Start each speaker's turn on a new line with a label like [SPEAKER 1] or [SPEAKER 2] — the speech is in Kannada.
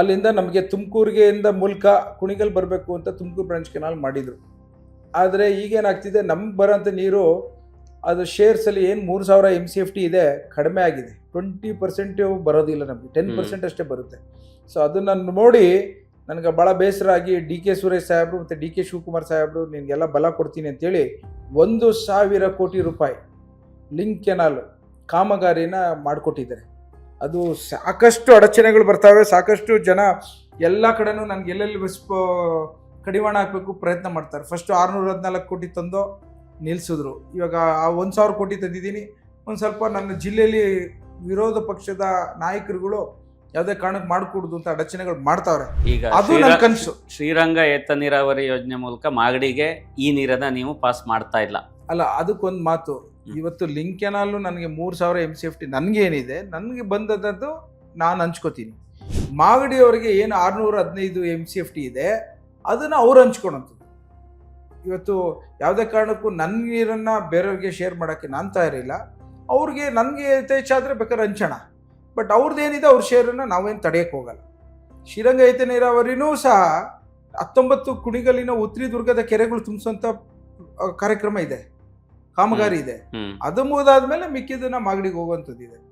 [SPEAKER 1] ಅಲ್ಲಿಂದ ನಮಗೆ ತುಮಕೂರಿಗೆ ಮೂಲಕ ಕುಣಿಗಲ್ ಬರಬೇಕು ಅಂತ ತುಮಕೂರು ಬ್ರಾಂಚ್ ಕೆನಾಲ್ ಮಾಡಿದರು. ಆದರೆ ಈಗೇನಾಗ್ತಿದೆ, ನಮ್ಗೆ ಬರೋಂಥ ನೀರು ಅದು ಶೇರ್ಸಲ್ಲಿ ಏನು 3000 MCFT ಇದೆ, ಕಡಿಮೆ ಆಗಿದೆ. 20% ಬರೋದಿಲ್ಲ, ನಮಗೆ 10% ಅಷ್ಟೇ ಬರುತ್ತೆ. ಸೊ ಅದನ್ನು ನೋಡಿ ನನಗೆ ಭಾಳ ಬೇಸರ ಆಗಿ DK ಸುರೇಶ್ ಸಾಹೇಬರು ಮತ್ತು DK ಶಿವಕುಮಾರ್ ಸಾಹೇಬರು ನಿನಗೆಲ್ಲ ಬಲ ಕೊಡ್ತೀನಿ ಅಂತೇಳಿ 1,000 ಕೋಟಿ ರೂಪಾಯಿ ಲಿಂಕ್ ಕೆನಾಲ್ ಕಾಮಗಾರಿನ ಮಾಡಿಕೊಟ್ಟಿದ್ದಾರೆ. ಅದು ಸಾಕಷ್ಟು ಅಡಚಣೆಗಳು ಬರ್ತವೆ, ಸಾಕಷ್ಟು ಜನ ಎಲ್ಲ ಕಡೆನೂ ನನಗೆ ಎಲ್ಲೆಲ್ಲಿ ಕಡಿವಾಣ ಹಾಕಬೇಕು ಪ್ರಯತ್ನ ಮಾಡ್ತಾರೆ. ಫಸ್ಟು 614 ಕೋಟಿ ತಂದು ನಿಲ್ಲಿಸಿದ್ರು. ಇವಾಗ ಆ 1,000 ಕೋಟಿ ತಂದಿದ್ದೀನಿ. ಒಂದು ಸ್ವಲ್ಪ ನನ್ನ ಜಿಲ್ಲೆಯಲ್ಲಿ ವಿರೋಧ ಪಕ್ಷದ ನಾಯಕರುಗಳು ಯಾವುದೇ ಕಾರಣಕ್ಕೆ ಮಾಡಿಕೊಡುದು ಅಂತ ಅಡಚಣೆಗಳು ಮಾಡ್ತಾವ್ರೆ.
[SPEAKER 2] ಈಗ
[SPEAKER 1] ಅದು ನನ್ನ ಕನಸು.
[SPEAKER 2] ಶ್ರೀರಂಗ ಏತ ನೀರಾವರಿ ಯೋಜನೆ ಮೂಲಕ ಮಾಗಡಿಗೆ ಈ ನೀರನ್ನ ನೀವು ಪಾಸ್ ಮಾಡ್ತಾ ಇಲ್ಲ
[SPEAKER 1] ಅಲ್ಲ, ಅದಕ್ಕೊಂದು ಮಾತು. ಇವತ್ತು ಲಿಂಕ್ ಕೆನಾಲ್ ನನಗೆ 3,000 MCFT ನನಗೇನಿದೆ, ನನಗೆ ಬಂದದ್ದು ನಾನು ಹಂಚ್ಕೋತೀನಿ. ಮಾಗಡಿಯವರಿಗೆ ಏನು 615 MCFT ಇದೆ ಅದನ್ನು ಅವ್ರು ಹಂಚ್ಕೊಳಂಥದ್ದು. ಇವತ್ತು ಯಾವುದೇ ಕಾರಣಕ್ಕೂ ನನ್ನ ನೀರನ್ನು ಬೇರೆಯವ್ರಿಗೆ ಶೇರ್ ಮಾಡೋಕ್ಕೆ ನಾನು ತಯಾರಿಲ್ಲ. ಅವ್ರಿಗೆ ನನಗೆ ಯಥೇಚ್ಛಾದರೆ ಬೇಕಾದ್ರೆ ಹಂಚೋಣ, ಬಟ್ ಅವ್ರದ್ದೇನಿದೆ ಅವ್ರ ಶೇರನ್ನು ನಾವೇನು ತಡೆಯೋಕ್ಕೆ ಹೋಗಲ್ಲ. ಶ್ರೀರಂಗ ಏತ ನೀರಾವರಿನೂ ಸಹ 19 ಕುಣಿಗಲ್ಲಿನ ಉತ್ರಿ ದುರ್ಗದ ಕೆರೆಗಳು ತುಂಬಿಸುವಂಥ ಕಾರ್ಯಕ್ರಮ ಇದೆ, ಕಾಮಗಾರಿ ಇದೆ. ಅದು ಮುಗಿದಾದ್ಮೇಲೆ ಮಿಕ್ಕಿದ್ದನ್ನ ಮಾಗಡಿಗೆ ಹೋಗುವಂಥದ್ದಿದೆ.